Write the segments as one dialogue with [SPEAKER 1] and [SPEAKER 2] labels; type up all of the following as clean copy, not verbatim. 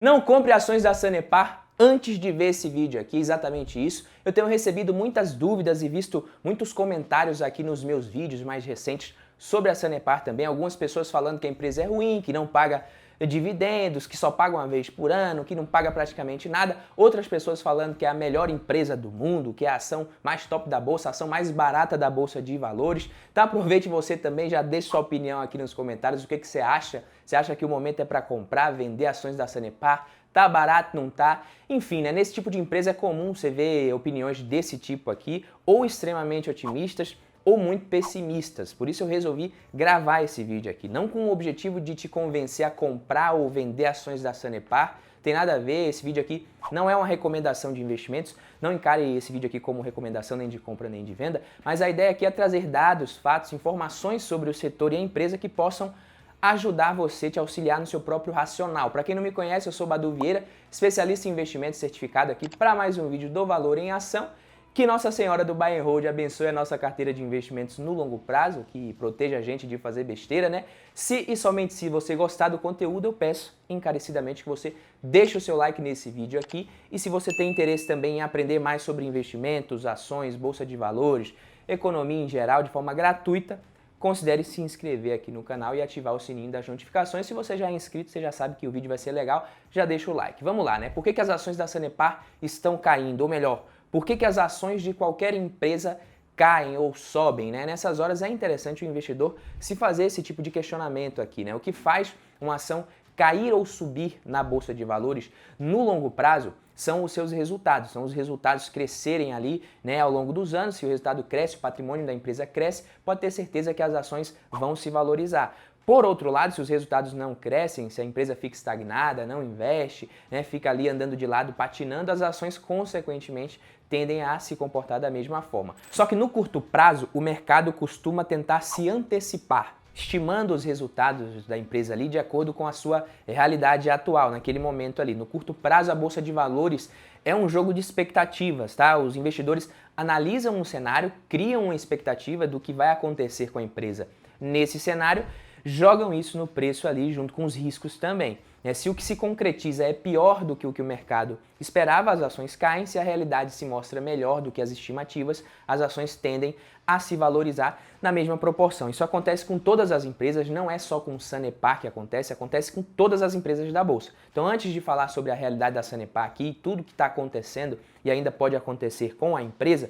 [SPEAKER 1] Não compre ações da Sanepar antes de ver esse vídeo aqui, exatamente isso. Eu tenho recebido muitas dúvidas e visto muitos comentários aqui nos meus vídeos mais recentes sobre a Sanepar também. Algumas pessoas falando que a empresa é ruim, que não paga dividendos, que só paga uma vez por ano, que não paga praticamente nada. Outras pessoas falando que é a melhor empresa do mundo, que é a ação mais top da bolsa, a ação mais barata da bolsa de valores. Então aproveite você também, já deixe sua opinião aqui nos comentários, o que você acha? Você acha que o momento é para comprar, vender ações da Sanepar? Tá barato, não tá? Enfim, né? Nesse tipo de empresa é comum você ver opiniões desse tipo aqui, ou extremamente otimistas, ou muito pessimistas. Por isso eu resolvi gravar esse vídeo aqui, não com o objetivo de te convencer a comprar ou vender ações da Sanepar, tem nada a ver, esse vídeo aqui não é uma recomendação de investimentos, não encare esse vídeo aqui como recomendação nem de compra nem de venda, mas a ideia aqui é trazer dados, fatos, informações sobre o setor e a empresa que possam ajudar você, te auxiliar no seu próprio racional. Para quem não me conhece, eu sou Badu Vieira, especialista em investimentos certificado aqui para mais um vídeo do Valor em Ação. Que Nossa Senhora do Buy and Hold abençoe a nossa carteira de investimentos no longo prazo, que proteja a gente de fazer besteira, né? Se e somente se você gostar do conteúdo, eu peço encarecidamente que você deixe o seu like nesse vídeo aqui. E se você tem interesse também em aprender mais sobre investimentos, ações, bolsa de valores, economia em geral, de forma gratuita, considere se inscrever aqui no canal e ativar o sininho das notificações. Se você já é inscrito, você já sabe que o vídeo vai ser legal, já deixa o like. Vamos lá, né? Por que as ações da Sanepar estão caindo? Ou melhor, por que as ações de qualquer empresa caem ou sobem, né? Nessas horas é interessante o investidor se fazer esse tipo de questionamento aqui, né? O que faz uma ação cair ou subir na bolsa de valores no longo prazo são os seus resultados, são os resultados crescerem ali, né, ao longo dos anos. Se o resultado cresce, o patrimônio da empresa cresce, pode ter certeza que as ações vão se valorizar. Por outro lado, se os resultados não crescem, se a empresa fica estagnada, não investe, né, fica ali andando de lado, patinando, as ações, consequentemente, tendem a se comportar da mesma forma. Só que no curto prazo, o mercado costuma tentar se antecipar, estimando os resultados da empresa ali de acordo com a sua realidade atual, naquele momento ali. No curto prazo, a bolsa de valores é um jogo de expectativas, tá? Os investidores analisam um cenário, criam uma expectativa do que vai acontecer com a empresa nesse cenário, jogam isso no preço ali junto com os riscos também. Se o que se concretiza é pior do que o mercado esperava, as ações caem. Se a realidade se mostra melhor do que as estimativas, as ações tendem a se valorizar na mesma proporção. Isso acontece com todas as empresas, não é só com o Sanepar que acontece com todas as empresas da Bolsa. Então, antes de falar sobre a realidade da Sanepar aqui, tudo que está acontecendo e ainda pode acontecer com a empresa,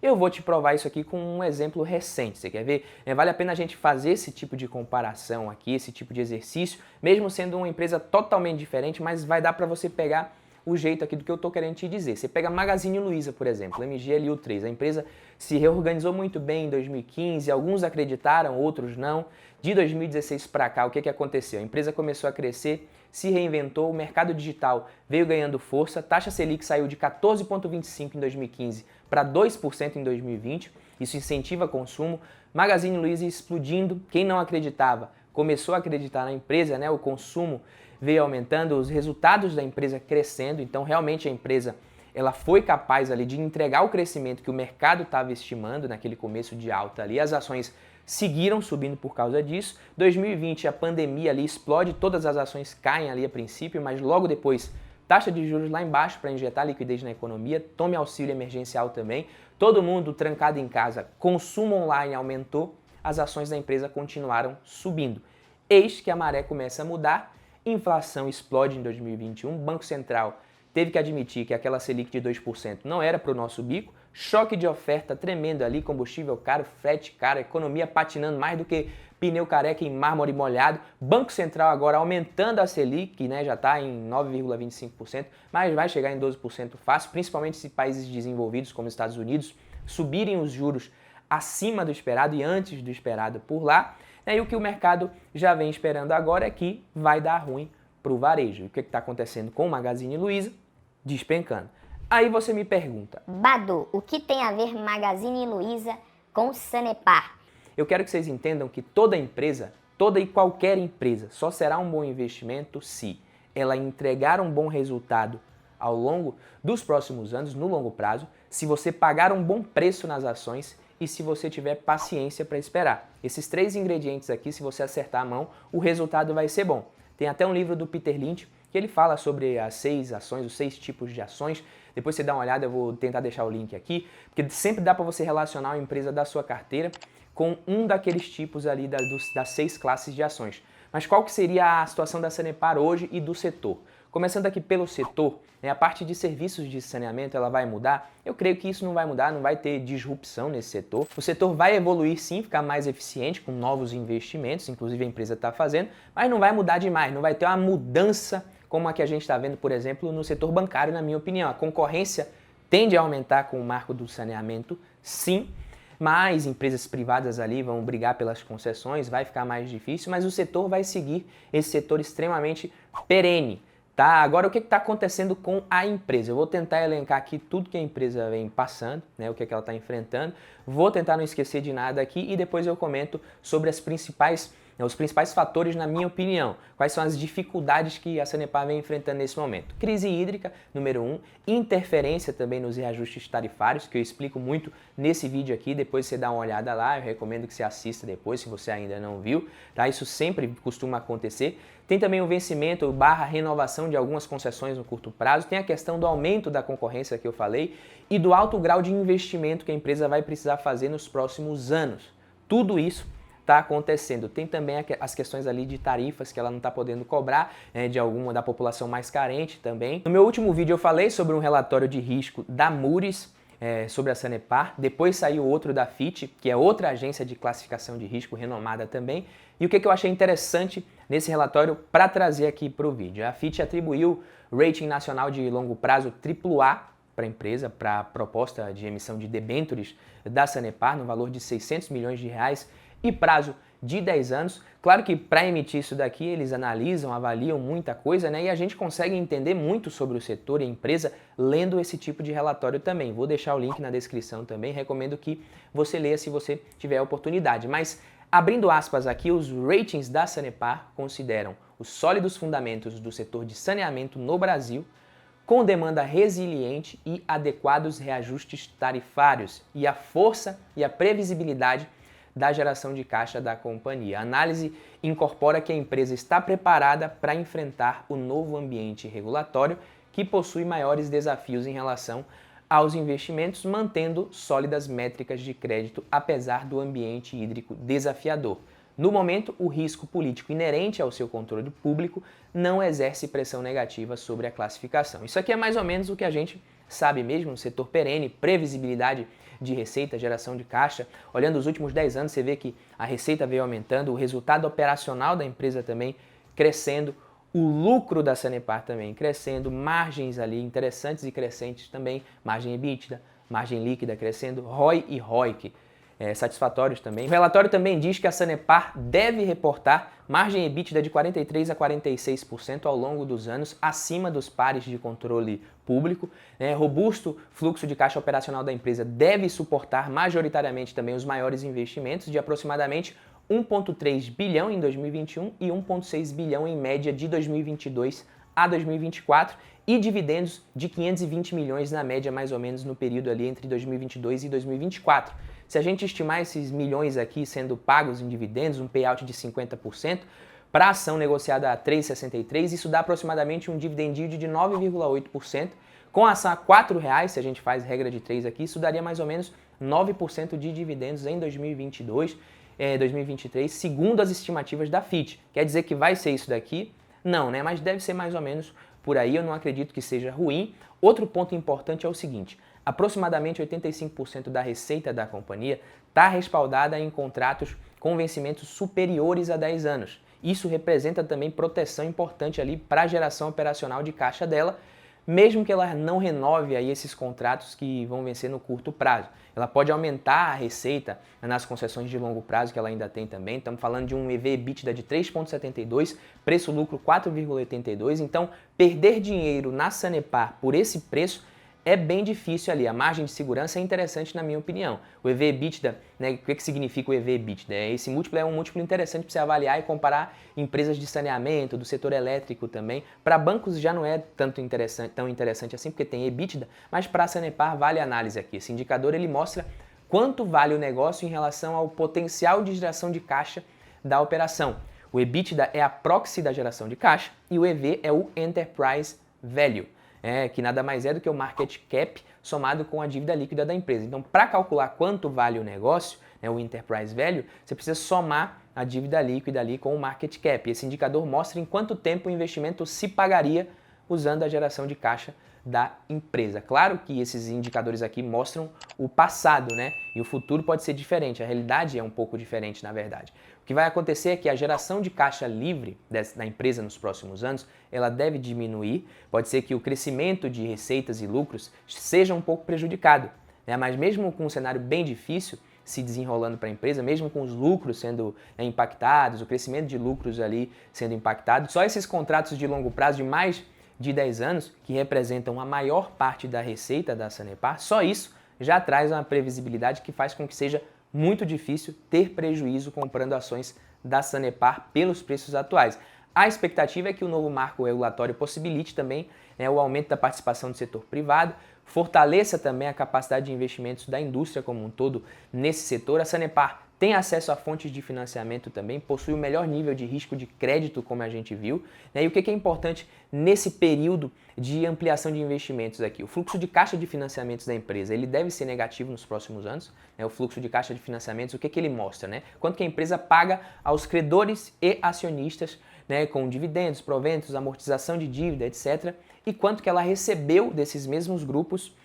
[SPEAKER 1] eu vou te provar isso aqui com um exemplo recente. Você quer ver? Vale a pena a gente fazer esse tipo de comparação aqui, esse tipo de exercício, mesmo sendo uma empresa totalmente diferente, mas vai dar para você pegar o jeito aqui do que eu estou querendo te dizer. Você pega a Magazine Luiza, por exemplo, MGLU3. A empresa se reorganizou muito bem em 2015, alguns acreditaram, outros não. De 2016 para cá, o que aconteceu? A empresa começou a crescer, se reinventou, o mercado digital veio ganhando força, taxa Selic saiu de 14,25% em 2015 para 2% em 2020, isso incentiva consumo. Magazine Luiza explodindo, quem não acreditava começou a acreditar na empresa, né? O consumo veio aumentando, os resultados da empresa crescendo, então realmente a empresa ela foi capaz ali de entregar o crescimento que o mercado estava estimando naquele começo de alta ali, as ações seguiram subindo por causa disso. 2020 a pandemia ali explode, todas as ações caem ali a princípio, mas logo depois taxa de juros lá embaixo para injetar liquidez na economia, tome auxílio emergencial também, todo mundo trancado em casa, consumo online aumentou, as ações da empresa continuaram subindo. Eis que a maré começa a mudar, inflação explode em 2021, Banco Central teve que admitir que aquela Selic de 2% não era para o nosso bico, choque de oferta tremendo ali, combustível caro, frete caro, economia patinando mais do que pneu careca em mármore molhado, Banco Central agora aumentando a Selic, né, já está em 9,25%, mas vai chegar em 12% fácil, principalmente se países desenvolvidos como os Estados Unidos subirem os juros acima do esperado e antes do esperado por lá. E o que o mercado já vem esperando agora é que vai dar ruim para o varejo. E o que está acontecendo com o Magazine Luiza? Despencando. Aí você me pergunta,
[SPEAKER 2] Badu, o que tem a ver Magazine Luiza com Sanepar?
[SPEAKER 1] Eu quero que vocês entendam que toda empresa, toda e qualquer empresa, só será um bom investimento se ela entregar um bom resultado ao longo dos próximos anos, no longo prazo, se você pagar um bom preço nas ações e se você tiver paciência para esperar. Esses três ingredientes aqui, se você acertar a mão, o resultado vai ser bom. Tem até um livro do Peter Lynch que ele fala sobre as 6 ações, os 6 tipos de ações. Depois você dá uma olhada, eu vou tentar deixar o link aqui, porque sempre dá para você relacionar a empresa da sua carteira com um daqueles tipos ali das 6 classes de ações. Mas qual que seria a situação da Sanepar hoje e do setor? Começando aqui pelo setor, a parte de serviços de saneamento ela vai mudar? Eu creio que isso não vai mudar, não vai ter disrupção nesse setor. O setor vai evoluir sim, ficar mais eficiente com novos investimentos, inclusive a empresa está fazendo, mas não vai mudar demais, não vai ter uma mudança como a que a gente está vendo, por exemplo, no setor bancário, na minha opinião. A concorrência tende a aumentar com o marco do saneamento, sim, mas empresas privadas ali vão brigar pelas concessões, vai ficar mais difícil, mas o setor vai seguir esse setor extremamente perene. Tá? Agora, o que está acontecendo com a empresa? Eu vou tentar elencar aqui tudo que a empresa vem passando, o que ela está enfrentando. Vou tentar não esquecer de nada aqui e depois eu comento sobre os principais fatores, na minha opinião. Quais são as dificuldades que a Sanepar vem enfrentando nesse momento? Crise hídrica, número 1. Interferência também nos reajustes tarifários, que eu explico muito nesse vídeo aqui. Depois você dá uma olhada lá, eu recomendo que você assista depois, se você ainda não viu. Tá? Isso sempre costuma acontecer. Tem também o vencimento / renovação de algumas concessões no curto prazo. Tem a questão do aumento da concorrência que eu falei e do alto grau de investimento que a empresa vai precisar fazer nos próximos anos. Tudo isso está acontecendo. Tem também as questões ali de tarifas que ela não está podendo cobrar, de alguma da população mais carente também. No meu último vídeo eu falei sobre um relatório de risco da Moody's, sobre a Sanepar. Depois saiu outro da Fitch, que é outra agência de classificação de risco renomada também. E o que eu achei interessante nesse relatório para trazer aqui para o vídeo? A Fitch atribuiu rating nacional de longo prazo AAA para a empresa, para a proposta de emissão de debêntures da Sanepar, no valor de R$600 milhões e prazo de 10 anos. Claro que para emitir isso daqui eles analisam, avaliam muita coisa, e a gente consegue entender muito sobre o setor e a empresa lendo esse tipo de relatório também. Vou deixar o link na descrição também, recomendo que você leia se você tiver a oportunidade. Mas abrindo aspas aqui, os ratings da Sanepar consideram os sólidos fundamentos do setor de saneamento no Brasil, com demanda resiliente e adequados reajustes tarifários, e a força e a previsibilidade da geração de caixa da companhia. A análise incorpora que a empresa está preparada para enfrentar o novo ambiente regulatório, que possui maiores desafios em relação aos investimentos, mantendo sólidas métricas de crédito apesar do ambiente hídrico desafiador. No momento, o risco político inerente ao seu controle público não exerce pressão negativa sobre a classificação. Isso aqui é mais ou menos o que a gente sabe mesmo, no setor perene, previsibilidade de receita, geração de caixa. Olhando os últimos 10 anos, você vê que a receita veio aumentando, o resultado operacional da empresa também crescendo, o lucro da Sanepar também crescendo, margens ali interessantes e crescentes também, margem EBITDA, margem líquida crescendo, ROI e ROIC satisfatórios também. O relatório também diz que a Sanepar deve reportar margem EBITDA de 43% a 46% ao longo dos anos, acima dos pares de controle público. Robusto fluxo de caixa operacional da empresa deve suportar majoritariamente também os maiores investimentos de aproximadamente 1,3 bilhão em 2021 e 1,6 bilhão em média de 2022 a 2024 e dividendos de 520 milhões na média mais ou menos no período ali entre 2022 e 2024. Se a gente estimar esses milhões aqui sendo pagos em dividendos, um payout de 50%, para a ação negociada a R$ 3,63, isso dá aproximadamente um dividend yield de 9,8%. Com a ação a R$ 4,00, se a gente faz regra de 3 aqui, isso daria mais ou menos 9% de dividendos em 2022, 2023, segundo as estimativas da Fitch. Quer dizer que vai ser isso daqui? Não, mas deve ser mais ou menos por aí, eu não acredito que seja ruim. Outro ponto importante é o seguinte: aproximadamente 85% da receita da companhia está respaldada em contratos com vencimentos superiores a 10 anos. Isso representa também proteção importante ali para a geração operacional de caixa dela, mesmo que ela não renove aí esses contratos que vão vencer no curto prazo. Ela pode aumentar a receita nas concessões de longo prazo que ela ainda tem também. Estamos falando de um EV/EBITDA de 3,72, preço-lucro 4,82. Então, perder dinheiro na Sanepar por esse preço é bem difícil ali. A margem de segurança é interessante na minha opinião. O EV/EBITDA, o que significa o EV/EBITDA? Esse múltiplo é um múltiplo interessante para você avaliar e comparar empresas de saneamento, do setor elétrico também. Para bancos já não é tão interessante assim, porque tem EBITDA, mas para a Sanepar vale a análise aqui. Esse indicador ele mostra quanto vale o negócio em relação ao potencial de geração de caixa da operação. O EBITDA é a proxy da geração de caixa e o EV é o Enterprise Value, que nada mais é do que o market cap somado com a dívida líquida da empresa. Então, para calcular quanto vale o negócio, o Enterprise Value, você precisa somar a dívida líquida ali com o market cap. Esse indicador mostra em quanto tempo o investimento se pagaria usando a geração de caixa da empresa. Claro que esses indicadores aqui mostram o passado, e o futuro pode ser diferente, a realidade é um pouco diferente, na verdade. O que vai acontecer é que a geração de caixa livre da empresa nos próximos anos, ela deve diminuir, pode ser que o crescimento de receitas e lucros seja um pouco prejudicado, mas mesmo com um cenário bem difícil se desenrolando para a empresa, mesmo com os lucros sendo impactados, o crescimento de lucros ali sendo impactado, só esses contratos de longo prazo de mais de 10 anos, que representam a maior parte da receita da Sanepar, só isso já traz uma previsibilidade que faz com que seja muito difícil ter prejuízo comprando ações da Sanepar pelos preços atuais. A expectativa é que o novo marco regulatório possibilite também o aumento da participação do setor privado, fortaleça também a capacidade de investimentos da indústria como um todo nesse setor. A Sanepar tem acesso a fontes de financiamento também, possui o melhor nível de risco de crédito, como a gente viu. E o que é importante nesse período de ampliação de investimentos aqui? O fluxo de caixa de financiamentos da empresa, ele deve ser negativo nos próximos anos. O fluxo de caixa de financiamentos, o que ele mostra? Quanto que a empresa paga aos credores e acionistas, com dividendos, proventos, amortização de dívida, etc. E quanto que ela recebeu desses mesmos grupos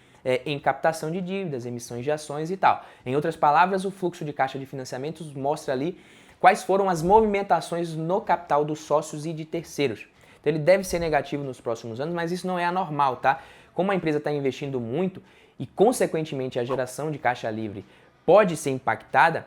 [SPEAKER 1] em captação de dívidas, emissões de ações e tal. Em outras palavras, o fluxo de caixa de financiamentos mostra ali quais foram as movimentações no capital dos sócios e de terceiros. Então ele deve ser negativo nos próximos anos, mas isso não é anormal, tá? Como a empresa está investindo muito e, consequentemente, a geração de caixa livre pode ser impactada,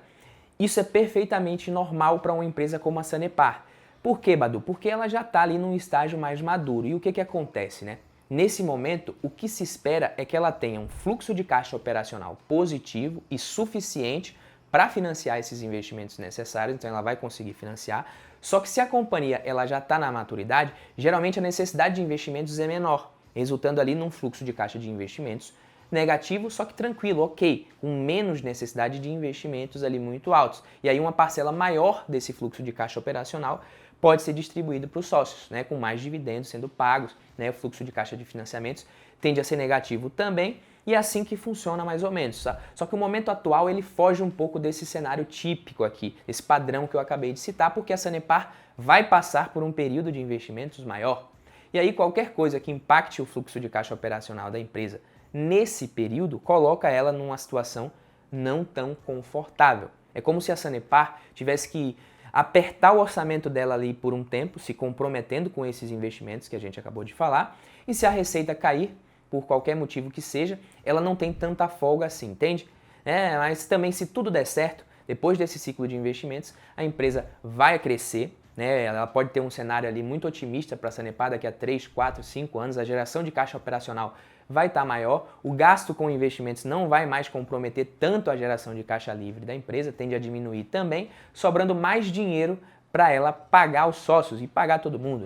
[SPEAKER 1] isso é perfeitamente normal para uma empresa como a Sanepar. Por quê, Badu? Porque ela já está ali num estágio mais maduro. E o que acontece, Nesse momento, o que se espera é que ela tenha um fluxo de caixa operacional positivo e suficiente para financiar esses investimentos necessários, então ela vai conseguir financiar. Só que se a companhia ela já está na maturidade, geralmente a necessidade de investimentos é menor, resultando ali num fluxo de caixa de investimentos negativo, só que tranquilo, ok, com menos necessidade de investimentos ali muito altos. E aí uma parcela maior desse fluxo de caixa operacional pode ser distribuído para os sócios, com mais dividendos sendo pagos, o fluxo de caixa de financiamentos tende a ser negativo também, e é assim que funciona mais ou menos. Só que o momento atual ele foge um pouco desse cenário típico aqui, esse padrão que eu acabei de citar, porque a Sanepar vai passar por um período de investimentos maior. E aí qualquer coisa que impacte o fluxo de caixa operacional da empresa nesse período coloca ela numa situação não tão confortável. É como se a Sanepar tivesse que apertar o orçamento dela ali por um tempo, se comprometendo com esses investimentos que a gente acabou de falar, e se a receita cair, por qualquer motivo que seja, ela não tem tanta folga assim, entende? Mas também se tudo der certo, depois desse ciclo de investimentos, a empresa vai crescer, ela pode ter um cenário ali muito otimista para a Sanepar daqui a 3, 4, 5 anos, a geração de caixa operacional vai estar maior, o gasto com investimentos não vai mais comprometer tanto a geração de caixa livre da empresa, tende a diminuir também, sobrando mais dinheiro para ela pagar os sócios e pagar todo mundo,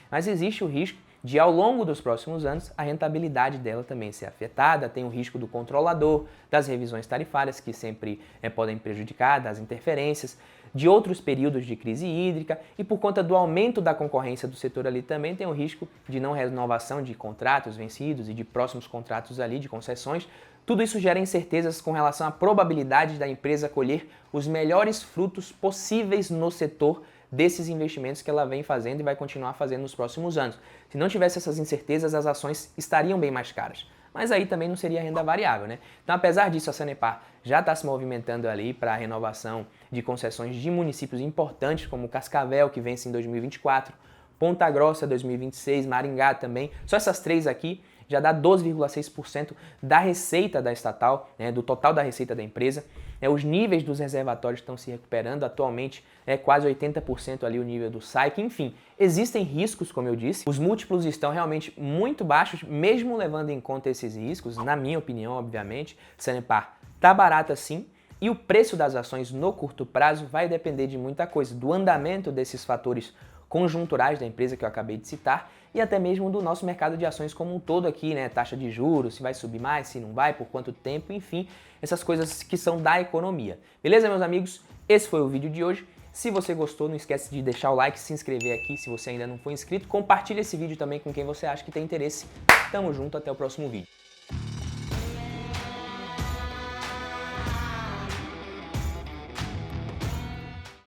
[SPEAKER 1] Mas existe o risco de, ao longo dos próximos anos, a rentabilidade dela também ser afetada, tem o risco do controlador, das revisões tarifárias que sempre podem prejudicar, das interferências, de outros períodos de crise hídrica e por conta do aumento da concorrência do setor ali também tem o risco de não renovação de contratos vencidos e de próximos contratos ali de concessões. Tudo isso gera incertezas com relação à probabilidade da empresa colher os melhores frutos possíveis no setor desses investimentos que ela vem fazendo e vai continuar fazendo nos próximos anos. Se não tivesse essas incertezas, as ações estariam bem mais caras. Mas aí também não seria renda variável, Então, apesar disso, a Sanepar já está se movimentando ali para a renovação de concessões de municípios importantes, como Cascavel, que vence em 2024, Ponta Grossa, 2026, Maringá também. Só essas três aqui já dá 12,6% da receita da estatal, do total da receita da empresa. Os níveis dos reservatórios estão se recuperando, atualmente é quase 80% ali o nível do SAIC. Enfim, existem riscos, como eu disse, os múltiplos estão realmente muito baixos, mesmo levando em conta esses riscos, na minha opinião, obviamente, Sanepar tá barata sim, e o preço das ações no curto prazo vai depender de muita coisa, do andamento desses fatores conjunturais da empresa que eu acabei de citar e até mesmo do nosso mercado de ações como um todo aqui, taxa de juros, se vai subir mais, se não vai, por quanto tempo, enfim, essas coisas que são da economia. Beleza, meus amigos? Esse foi o vídeo de hoje. Se você gostou, não esquece de deixar o like, se inscrever aqui se você ainda não for inscrito. Compartilha esse vídeo também com quem você acha que tem interesse. Tamo junto, até o próximo vídeo.